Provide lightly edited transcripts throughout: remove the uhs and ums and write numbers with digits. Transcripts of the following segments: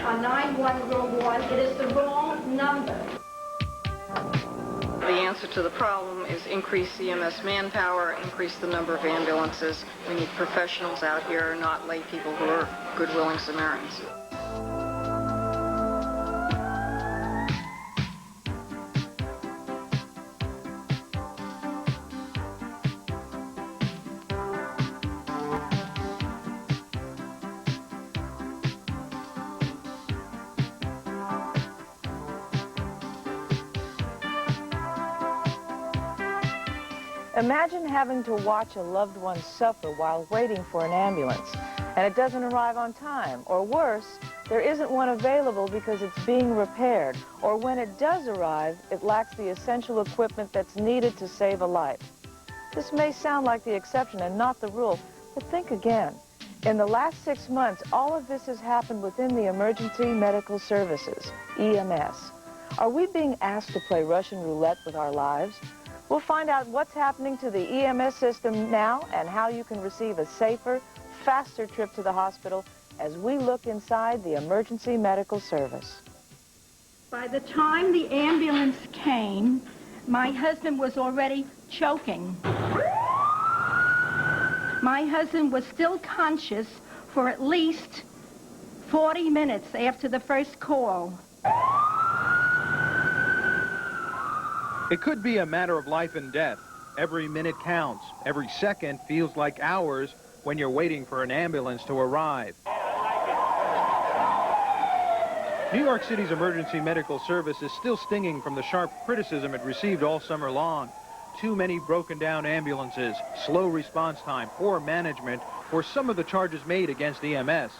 on 911. It is the wrong number. The answer to the problem is increase EMS manpower, increase the number of ambulances. We need professionals out here, not lay people who are good, willing Samaritans. Imagine having to watch a loved one suffer while waiting for an ambulance, and it doesn't arrive on time, or worse, there isn't one available because it's being repaired, or when it does arrive, it lacks the essential equipment that's needed to save a life. This may sound like the exception and not the rule, but think again. In the last 6 months, all of this has happened within the Emergency Medical Services, EMS. Are we being asked to play Russian roulette with our lives? We'll find out what's happening to the EMS system now and how you can receive a safer, faster trip to the hospital as we look inside the Emergency Medical Service. By the time the ambulance came, my husband was already choking. My husband was still conscious for at least 40 minutes after the first call. It could be a matter of life and death. Every minute counts. Every second feels like hours when you're waiting for an ambulance to arrive. New York City's emergency medical service is still stinging from the sharp criticism it received all summer long. Too many broken down ambulances, slow response time, poor management, or some of the charges made against EMS.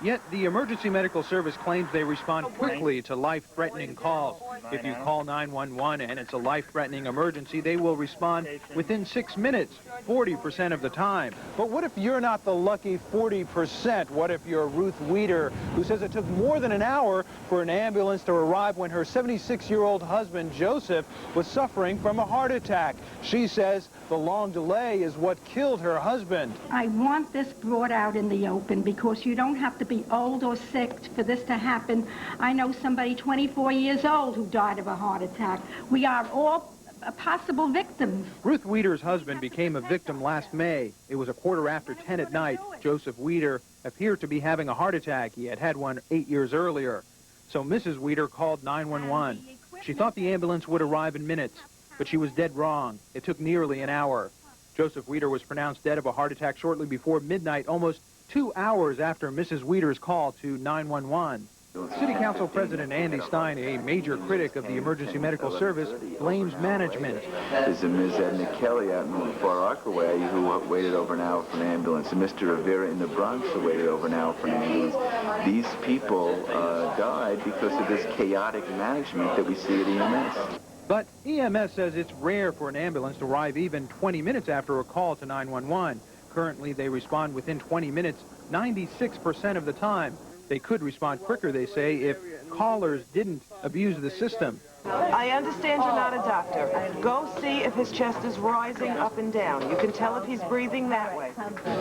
Yet the emergency medical service claims they respond quickly to life-threatening calls. If you call 911 and it's a life-threatening emergency, they will respond within 6 minutes, 40% of the time. But what if you're not the lucky 40%? What if you're Ruth Weeder, who says it took more than an hour for an ambulance to arrive when her 76-year-old husband, Joseph, was suffering from a heart attack? She says the long delay is what killed her husband. I want this brought out in the open because you don't have to be old or sick for this to happen. I know somebody 24 years old who died of a heart attack. We are all possible victims. Ruth Weeder's husband became a victim last May. It was 10:15 at night. Joseph Weeder appeared to be having a heart attack. He had had one 8 years earlier. So Mrs. Weeder called 911. She thought the ambulance would arrive in minutes, but she was dead wrong. It took nearly an hour. Joseph Weeder was pronounced dead of a heart attack shortly before midnight, almost 2 hours after Mrs. Weeder's call to 911. City Council President Andy Stein, a major critic of the Emergency Medical Service, blames management. There's a Ms. Edna Kelly out in Far Rockaway who waited over an hour for an ambulance, and Mr. Rivera in the Bronx who waited over an hour for an ambulance. These people died because of this chaotic management that we see at EMS. But EMS says it's rare for an ambulance to arrive even 20 minutes after a call to 911. Currently, they respond within 20 minutes 96% of the time. They could respond quicker, they say, if callers didn't abuse the system. I understand you're not a doctor. Go see if his chest is rising up and down. You can tell if he's breathing that way.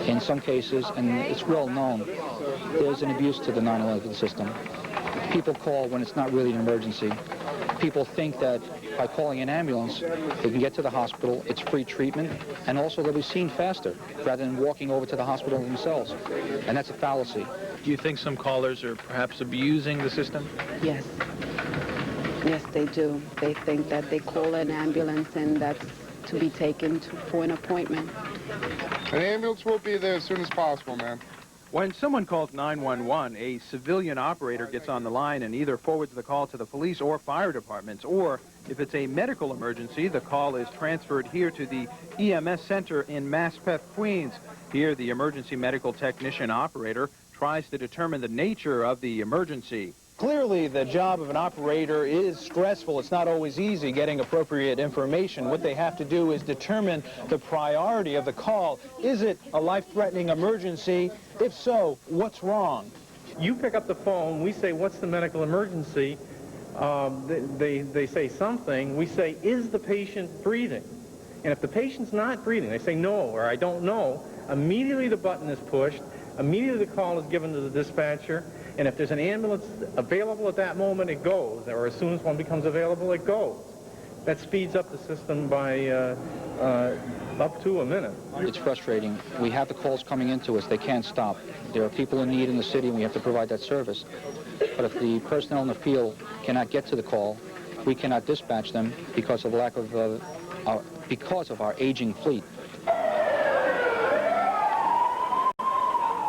In some cases, and it's well known, there's an abuse to the 911 system. People call when it's not really an emergency. People think that by calling an ambulance, they can get to the hospital, it's free treatment, and also they'll be seen faster rather than walking over to the hospital themselves. And that's a fallacy. Do you think some callers are perhaps abusing the system? Yes. Yes, they do. They think that they call an ambulance and that's to be taken for an appointment. An ambulance will be there as soon as possible, ma'am. When someone calls 911, a civilian operator gets on the line and either forwards the call to the police or fire departments, or if it's a medical emergency, the call is transferred here to the EMS center in Maspeth, Queens. Here, the emergency medical technician operator tries to determine the nature of the emergency. Clearly, the job of an operator is stressful. It's not always easy getting appropriate information. What they have to do is determine the priority of the call. Is it a life-threatening emergency? If so, what's wrong? You pick up the phone, we say, what's the medical emergency? They say something. We say, is the patient breathing? And if the patient's not breathing, they say no, or I don't know. Immediately the button is pushed. Immediately the call is given to the dispatcher, and if there's an ambulance available at that moment, it goes, or as soon as one becomes available, it goes. That speeds up the system by up to a minute. It's frustrating. We have the calls coming into us. They can't stop. There are people in need in the city, and we have to provide that service. But if the personnel in the field cannot get to the call, we cannot dispatch them because of lack of our aging fleet.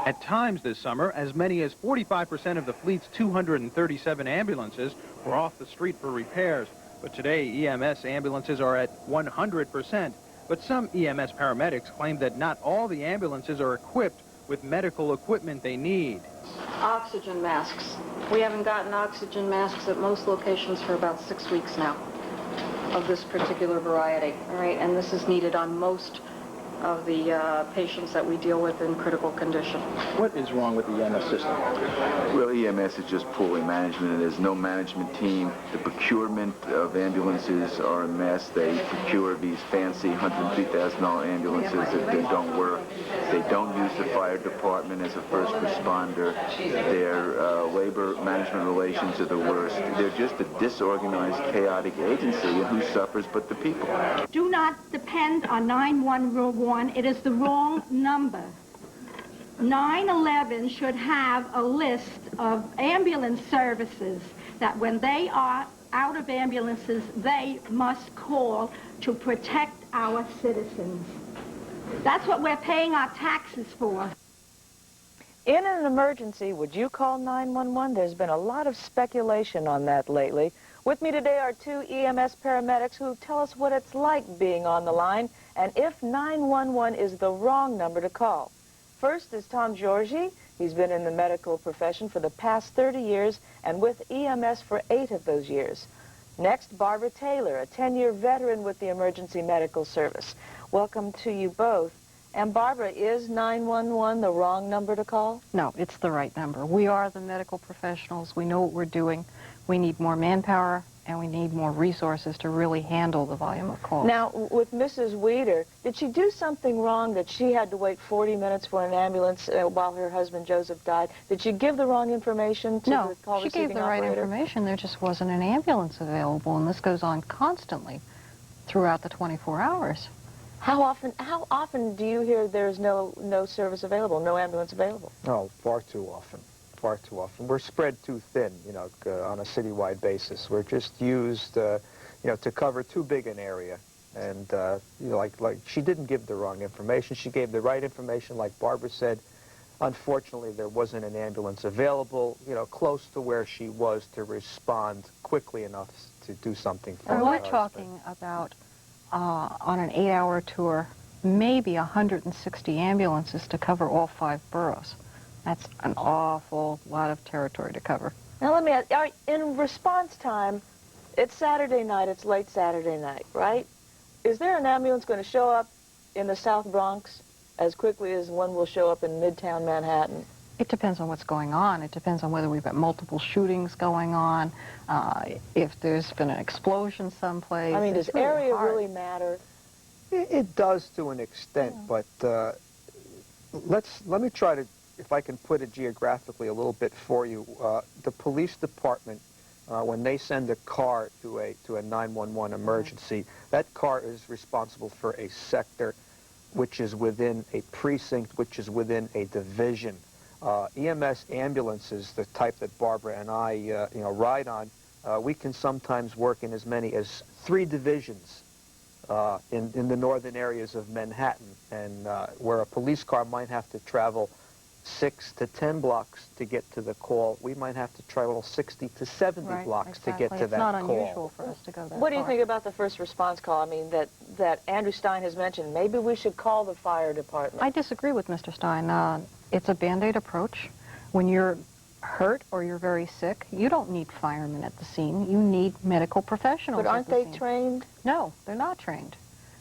At times this summer, as many as 45% of the fleet's 237 ambulances were off the street for repairs. But today, EMS ambulances are at 100%. But some EMS paramedics claim that not all the ambulances are equipped with medical equipment they need. Oxygen masks. We haven't gotten oxygen masks at most locations for about 6 weeks now of this particular variety. All right, and this is needed on most of the patients that we deal with in critical condition. What is wrong with the EMS system? Well, EMS is just poorly management. There's no management team. The procurement of ambulances are a mess. They procure these fancy $103,000 ambulances that don't work. They don't use the fire department as a first responder. Their labor management relations are the worst. They're just a disorganized, chaotic agency, and who suffers but the people? Do not depend on 911. It is the wrong number. 911 should have a list of ambulance services that when they are out of ambulances, they must call to protect our citizens. That's what we're paying our taxes for. In an emergency, would you call 911? There's been a lot of speculation on that lately. With me today are two EMS paramedics who tell us what it's like being on the line and if 911 is the wrong number to call. First is Tom Giorgi. He's been in the medical profession for the past 30 years and with EMS for 8 of those years. Next, Barbara Taylor, a 10-year veteran with the Emergency Medical Service. Welcome to you both. And Barbara, is 911 the wrong number to call? No, it's the right number. We are the medical professionals. We know what we're doing. We need more manpower, and we need more resources to really handle the volume of calls. Now, with Mrs. Weeder, did she do something wrong that she had to wait 40 minutes for an ambulance while her husband Joseph died? Did she give the wrong information to the call she gave the right information. There just wasn't an ambulance available, and this goes on constantly throughout the 24 hours. How often do you hear there's no service available, no ambulance available? Oh, far too often. Far too often. We're spread too thin, on a citywide basis. We're just used, to cover too big an area. And, like she didn't give the wrong information. She gave the right information, like Barbara said. Unfortunately, there wasn't an ambulance available, close to where she was to respond quickly enough to do something for her We're husband. talking about, on an 8-hour tour, maybe 160 ambulances to cover all 5 boroughs. That's an awful lot of territory to cover. Now let me ask, in response time, it's Saturday night, it's late Saturday night, right? Is there an ambulance going to show up in the South Bronx as quickly as one will show up in Midtown Manhattan? It depends on what's going on. It depends on whether we've got multiple shootings going on, if there's been an explosion someplace. I mean, does area really matter? It does to an extent, but let me try to, if I can put it geographically a little bit for you. The police department, when they send a car to a 911 emergency, that car is responsible for a sector which is within a precinct, which is within a division. EMS ambulances, the type that Barbara and I, ride on, we can sometimes work in as many as 3 divisions in the northern areas of Manhattan, and where a police car might have to travel 6 to 10 blocks to get to the call, we might have to travel 60 to 70 blocks to get to that call. It's not unusual for us to go that far. What do you think about the first response call? I mean, that Andrew Stein has mentioned, maybe we should call the fire department. I disagree with Mr. Stein. It's a Band-Aid approach. When you're hurt or you're very sick, you don't need firemen at the scene. You need medical professionals. But aren't they trained? No, they're not trained.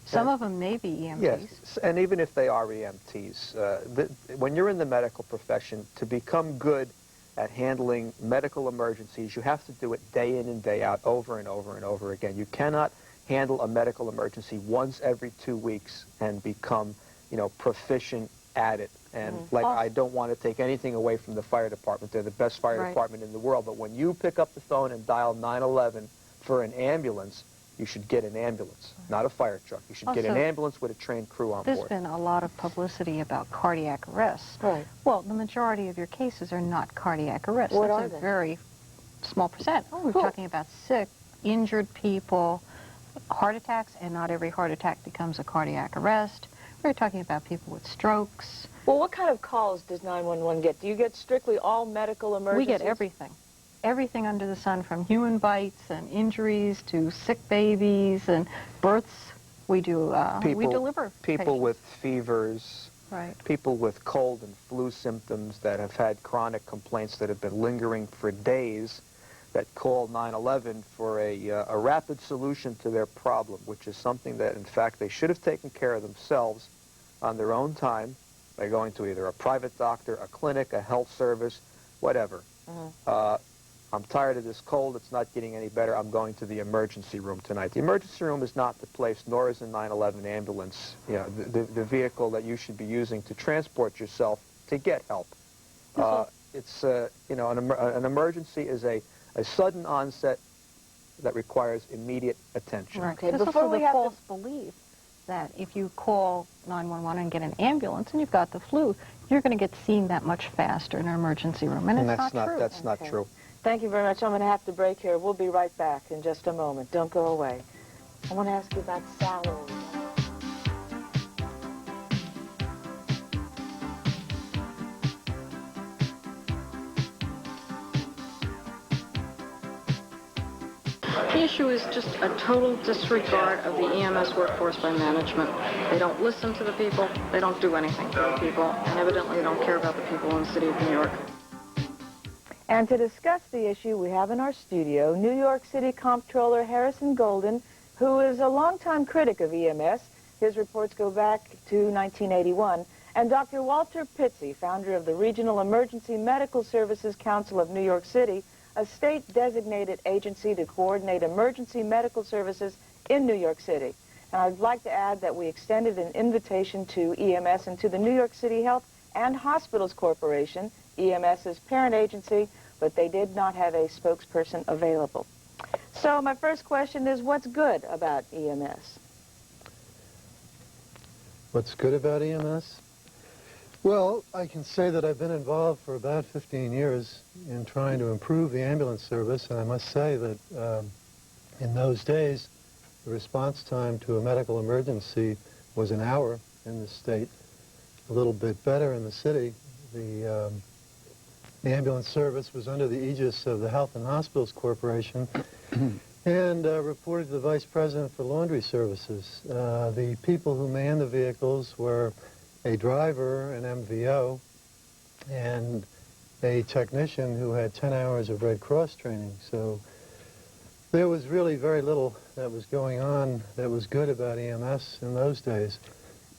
Some of them may be EMTs. Yes, and even if they are EMTs, when you're in the medical profession, to become good at handling medical emergencies, you have to do it day in and day out, over and over and over again. You cannot handle a medical emergency once every 2 weeks and become, proficient at it And like, I don't want to take anything away from the fire department. They're the best fire department in the world. But when you pick up the phone and dial 911 for an ambulance, you should get an ambulance, not a fire truck. You should get an ambulance with a trained crew on board. There's been a lot of publicity about cardiac arrest. Right. Well, the majority of your cases are not cardiac arrest. What That's are a they? very small percent. We're talking about sick, injured people, heart attacks, and not every heart attack becomes a cardiac arrest. We're talking about people with strokes. Well, what kind of calls does 911 get? Do you get strictly all medical emergencies? We get everything. Everything under the sun, from human bites and injuries to sick babies and births. We do, we deliver people patients. with fevers, people with cold and flu symptoms that have had chronic complaints that have been lingering for days, that call 911 for a rapid solution to their problem, which is something that, in fact, they should have taken care of themselves on their own time by going to either a private doctor, a clinic, a health service, whatever. I'm tired of this cold. It's not getting any better. I'm going to the emergency room tonight. The emergency room is not the place, nor is a 911 ambulance, you know, the vehicle that you should be using to transport yourself to get help. It's, you know, an emergency is a sudden onset that requires immediate attention. Okay, there's also the false belief that if you call 911 and get an ambulance and you've got the flu, you're going to get seen that much faster in an emergency room, and it's not true. That's not true. Thank you very much. I'm going to have to break here. We'll be right back in just a moment. Don't go away. I want to ask you about salaries. The issue is just a total disregard of the EMS workforce by management. They don't listen to the people, they don't do anything for the people, and evidently they don't care about the people in the city of New York. And to discuss the issue, we have in our studio New York City Comptroller Harrison Golden, who is a longtime critic of EMS. His reports go back to 1981. And Dr. Walter Pizzi, founder of the Regional Emergency Medical Services Council of New York City, a state-designated agency to coordinate emergency medical services in New York City. And I'd like to add that we extended an invitation to EMS and to the New York City Health and Hospitals Corporation, EMS's parent agency, but they did not have a spokesperson available. So my first question is, what's good about EMS? What's good about EMS? Well, I can say that I've been involved for about 15 years in trying to improve the ambulance service, and I must say that in those days, the response time to a medical emergency was an hour in the state, a little bit better in the city. The ambulance service was under the aegis of the Health and Hospitals Corporation and reported to the Vice President for Laundry Services. The people who manned the vehicles were a driver, an MVO, and a technician who had 10 hours of Red Cross training. So there was really very little that was going on that was good about EMS in those days.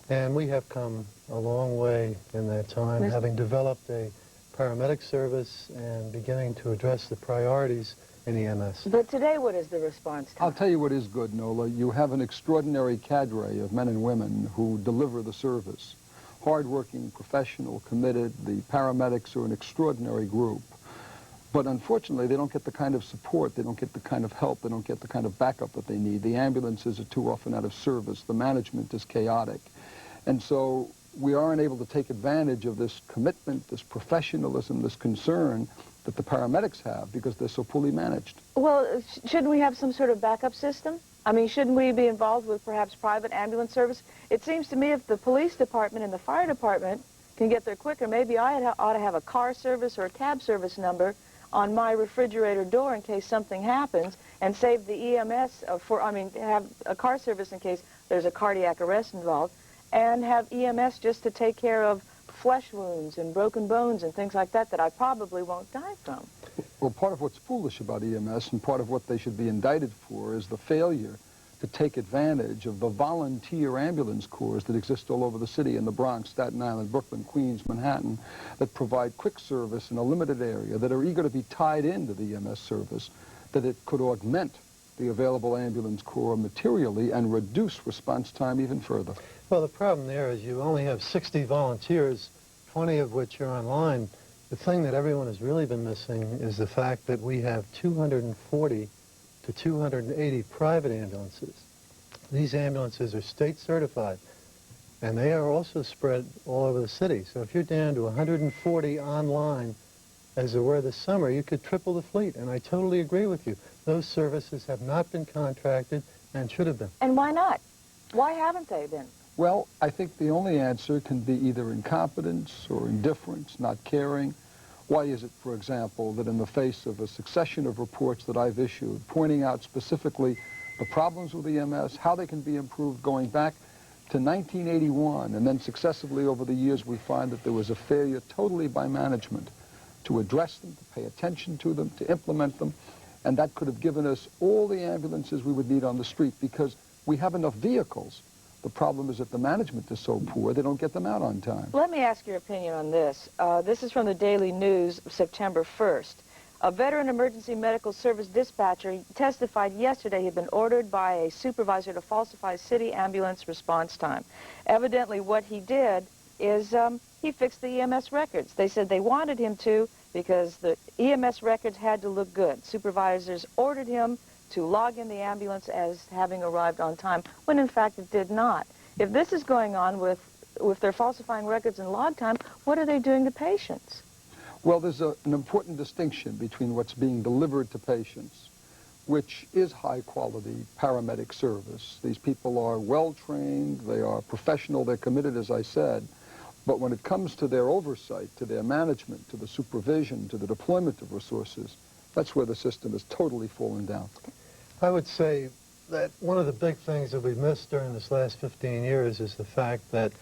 And we have come a long way in that time, having developed a paramedic service and beginning to address the priorities in EMS. But today, what is the response time? I'll tell you what is good, Nola. You have an extraordinary cadre of men and women who deliver the service. Hardworking, professional, committed. The paramedics are an extraordinary group. But unfortunately, they don't get the kind of support, they don't get the kind of help, they don't get the kind of backup that they need. The ambulances are too often out of service. The management is chaotic. And so we aren't able to take advantage of this commitment, this professionalism, this concern that the paramedics have because they're so poorly managed. Well, shouldn't we have some sort of backup system? I mean, shouldn't we be involved with perhaps private ambulance service? It seems to me if the police department and the fire department can get there quicker, maybe I ought to have a car service or a cab service number on my refrigerator door in case something happens, and save the EMS have a car service in case there's a cardiac arrest involved, and have EMS just to take care of flesh wounds and broken bones and things like that that I probably won't die from. Well, part of what's foolish about EMS and part of what they should be indicted for is the failure to take advantage of the volunteer ambulance corps that exist all over the city, in the Bronx, Staten Island, Brooklyn, Queens, Manhattan, that provide quick service in a limited area, that are eager to be tied into the EMS service, that it could augment the available ambulance corps materially and reduce response time even further. Well, the problem there is you only have 60 volunteers 20 of which are online. The thing that everyone has really been missing is the fact that we have 240 to 280 private ambulances. These ambulances are state certified, and they are also spread all over the city. So if you're down to 140 online, as there were this summer, you could triple the fleet, and I totally agree with you. Those services have not been contracted and should have been. And why not? Why haven't they been? Well, I think the only answer can be either incompetence or indifference, not caring. Why is it, for example, that in the face of a succession of reports that I've issued, pointing out specifically the problems with EMS, how they can be improved going back to 1981, and then successively over the years we find that there was a failure totally by management to address them, to pay attention to them, to implement them, and that could have given us all the ambulances we would need on the street because we have enough vehicles. The problem is that the management is so poor, they don't get them out on time. Let me ask your opinion on this. This is from the Daily News of September 1st. A veteran emergency medical service dispatcher testified yesterday he had been ordered by a supervisor to falsify city ambulance response time. Evidently what he did is he fixed the EMS records. They said they wanted him to because the EMS records had to look good. Supervisors ordered him to log in the ambulance as having arrived on time, when in fact it did not. If this is going on with their falsifying records and log time, what are they doing to patients? Well, there's an important distinction between what's being delivered to patients, which is high-quality paramedic service. These people are well-trained, they are professional, they're committed, as I said. But when it comes to their oversight, to their management, to the supervision, to the deployment of resources, that's where the system has totally fallen down. I would say that one of the big things that we've missed during this last 15 years is the fact that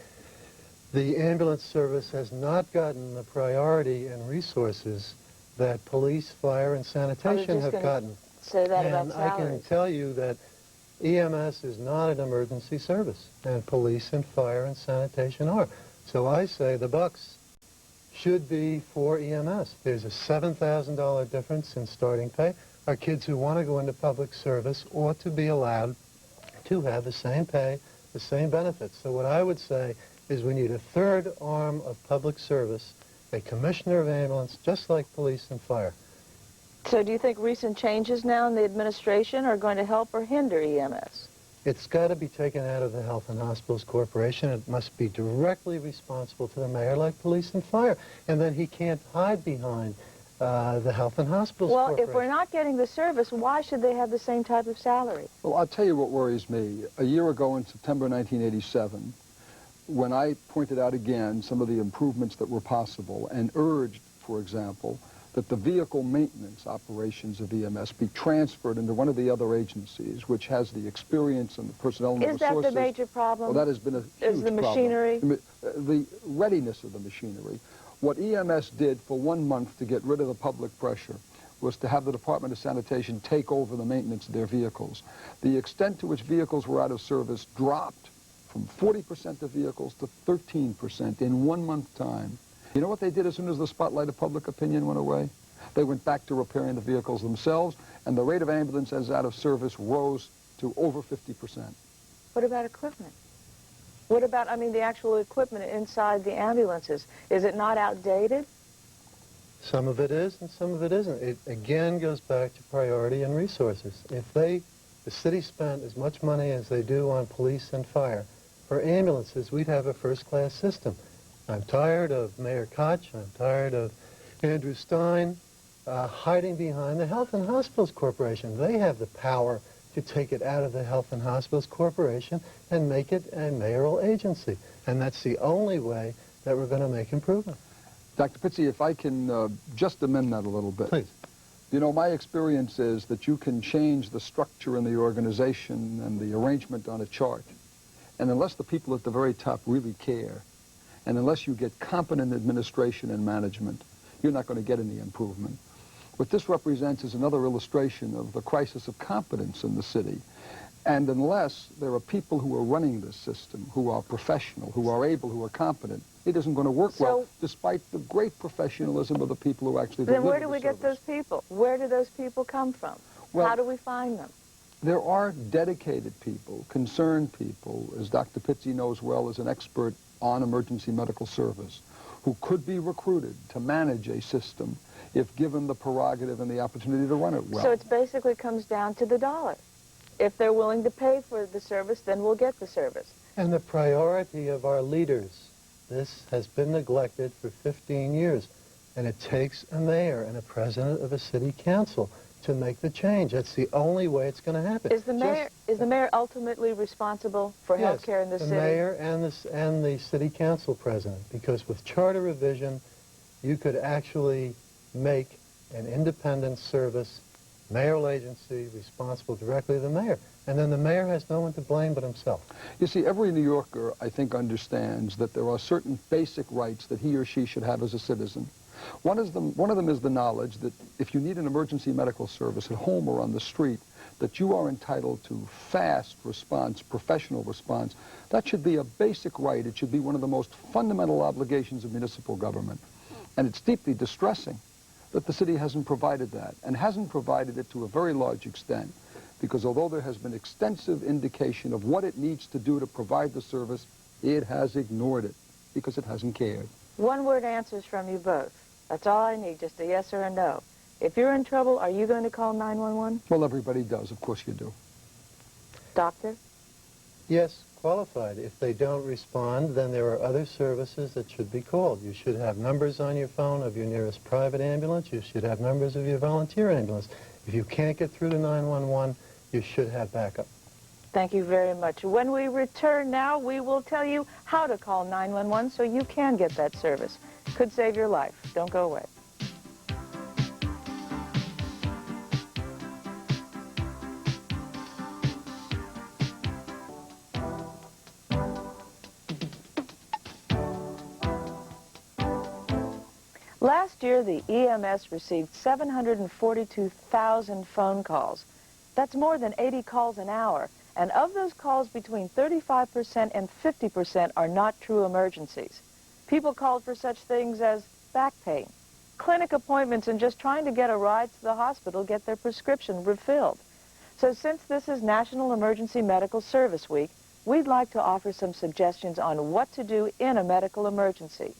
the ambulance service has not gotten the priority and resources that police, fire, and sanitation have gotten. Say that and about I can salaries. tell you that EMS is not an emergency service, and police and fire and sanitation are. So I say the bucks should be for EMS. There's a $7,000 difference in starting pay. Our kids who want to go into public service ought to be allowed to have the same pay, the same benefits. So what I would say is we need a third arm of public service, a commissioner of ambulance, just like police and fire. So do you think recent changes now in the administration are going to help or hinder EMS? It's got to be taken out of the Health and Hospitals Corporation. It must be directly responsible to the mayor like police and fire. And then he can't hide behind the Health and Hospitals Corporation. Well, if we're not getting the service, why should they have the same type of salary? Well, I'll tell you what worries me. A year ago in September 1987, when I pointed out again some of the improvements that were possible and urged, for example, that the vehicle maintenance operations of EMS be transferred into one of the other agencies, which has the experience and the personnel and the resources. Is that the major problem? Well, that has been a huge Is the problem. machinery? The readiness of the machinery. What EMS did for 1 month to get rid of the public pressure was to have the Department of Sanitation take over the maintenance of their vehicles. The extent to which vehicles were out of service dropped from 40% of vehicles to 13% in 1 month time. You know what they did as soon as the spotlight of public opinion went away? They went back to repairing the vehicles themselves, and the rate of ambulances out of service rose to over 50%. What about equipment? What about, I mean, the actual equipment inside the ambulances? Is it not outdated? Some of it is, and some of it isn't. It again goes back to priority and resources. If the city spent as much money as they do on police and fire for ambulances, we'd have a first-class system. I'm tired of Mayor Koch. I'm tired of Andrew Stein hiding behind the Health and Hospitals Corporation. They have the power to take it out of the Health and Hospitals Corporation and make it a mayoral agency. And that's the only way that we're going to make improvement. Dr. Pizzi, if I can just amend that a little bit. Please. You know, my experience is that you can change the structure in the organization and the arrangement on a chart. And unless the people at the very top really care, and unless you get competent administration and management, you're not going to get any improvement. What this represents is another illustration of the crisis of competence in the city. And unless there are people who are running this system, who are professional, who are able, who are competent, it isn't going to work well, despite the great professionalism of the people who actually deliver the service. Then where do we get those people? Where do those people come from? Well, how do we find them? There are dedicated people, concerned people, as Dr. Pizzi knows well as an expert on emergency medical service, who could be recruited to manage a system if given the prerogative and the opportunity to run it well. So it basically comes down to the dollar. If they're willing to pay for the service, then we'll get the service. And the priority of our leaders. This has been neglected for 15 years. And it takes a mayor and a president of a city council to make the change. That's the only way it's going to happen. Is the mayor ultimately responsible for health care in the city? Yes, the mayor and the city council president. Because with charter revision, you could actually make an independent service, mayoral agency, responsible directly to the mayor. And then the mayor has no one to blame but himself. You see, every New Yorker, I think, understands that there are certain basic rights that he or she should have as a citizen. One of them is the knowledge that if you need an emergency medical service at home or on the street, that you are entitled to fast response, professional response. That should be a basic right. It should be one of the most fundamental obligations of municipal government. And it's deeply distressing that the city hasn't provided that, and hasn't provided it to a very large extent, because although there has been extensive indication of what it needs to do to provide the service, it has ignored it because it hasn't cared. One-word answers from you both. That's all I need, just a yes or a no. If you're in trouble, are you going to call 911? Well, everybody does. Of course you do. Doctor? Yes, qualified. If they don't respond, then there are other services that should be called. You should have numbers on your phone of your nearest private ambulance. You should have numbers of your volunteer ambulance. If you can't get through to 911, you should have backup. Thank you very much. When we return now, we will tell you how to call 911 so you can get that service. Could save your life. Don't go away. Last year, the EMS received 742,000 phone calls. That's more than 80 calls an hour. And of those calls, between 35% and 50% are not true emergencies. People called for such things as back pain, clinic appointments, and just trying to get a ride to the hospital, get their prescription refilled. So since this is National Emergency Medical Service Week, we'd like to offer some suggestions on what to do in a medical emergency.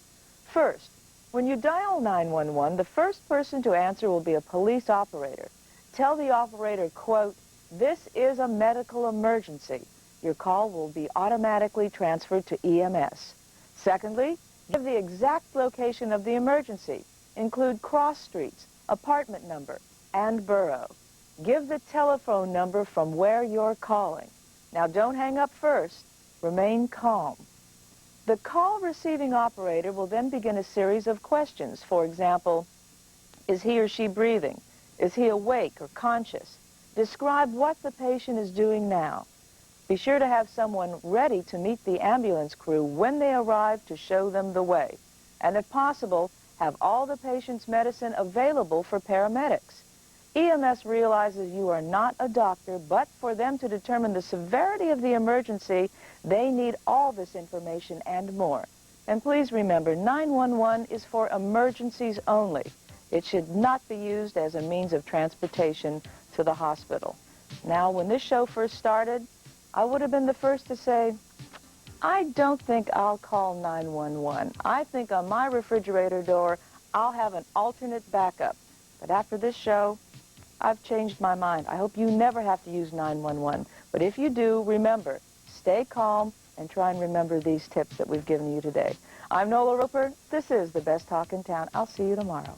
First, when you dial 911, the first person to answer will be a police operator. Tell the operator, quote, "This is a medical emergency." Your call will be automatically transferred to EMS. Secondly, give the exact location of the emergency. Include cross streets, apartment number, and borough. Give the telephone number from where you're calling. Now don't hang up first. Remain calm. The call receiving operator will then begin a series of questions. For example, is he or she breathing? Is he awake or conscious? Describe what the patient is doing now. Be sure to have someone ready to meet the ambulance crew when they arrive to show them the way. And if possible, have all the patient's medicine available for paramedics. EMS realizes you are not a doctor, but for them to determine the severity of the emergency, they need all this information and more. And please remember, 911 is for emergencies only. It should not be used as a means of transportation to the hospital. Now, when this show first started, I would have been the first to say, I don't think I'll call 911. I think on my refrigerator door, I'll have an alternate backup. But after this show, I've changed my mind. I hope you never have to use 911. But if you do, remember, stay calm and try and remember these tips that we've given you today. I'm Nola Roeper. This is the best talk in town. I'll see you tomorrow.